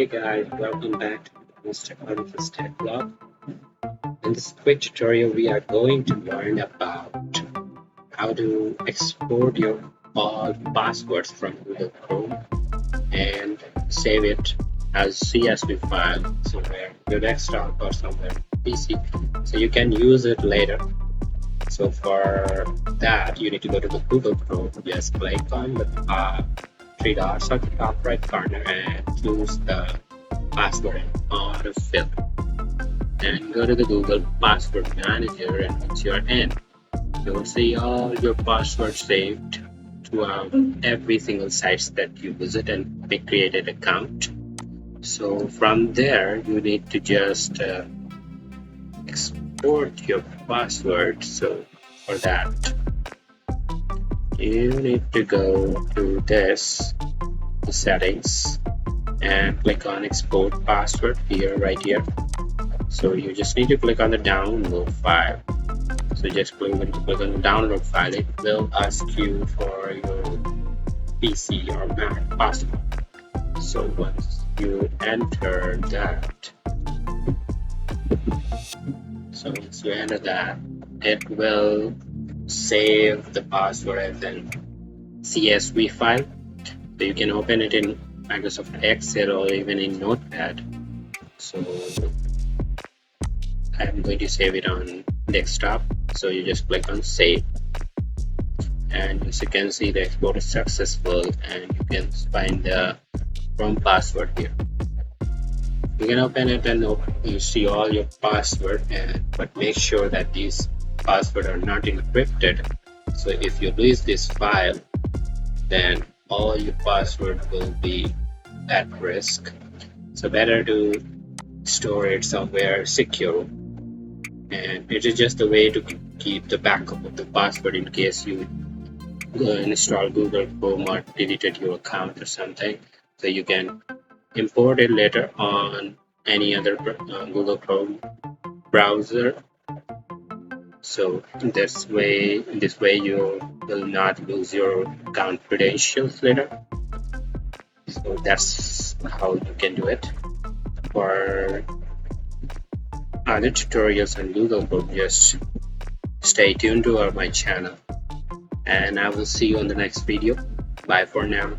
Hey guys, welcome back to Mr. Arif's Tech Blog. In this quick tutorial, we are going to learn about how to export your all passwords from Google Chrome and save it as CSV file somewhere in your desktop or somewhere on PC, so you can use it later. So for that, you need to go to the Google Chrome. Just click on the three dots at the top right corner and choose the password and autofill. And go to the Google Password Manager, and once you're in, you will see all your passwords saved throughout every single site that you visit and be created account. So from there, you need to just export your password. So for that, you need to go to this settings and click on export password right here. So you just need to click on the download file. So just click on the download file. It will ask you for your PC or Mac password. So once you enter that, it will save the password as an CSV file. So you can open it in Microsoft Excel or even in Notepad. So I'm going to save it on desktop. So you just click on save, and as you can see, the export is successful, and you can find the Chrome password here. You can open it and you see all your password, but make sure that these passwords are not encrypted. So if you lose this file, then all your password will be at risk. So better to store it somewhere secure, and it is just a way to keep the backup of the password in case you install Google Chrome or deleted your account or something. So you can import it later on any other Google Chrome browser. So this way you will not lose your account credentials later. So that's how you can do it. For other tutorials on Google Chrome, just stay tuned to my channel, and I will see you on the next video. Bye for now.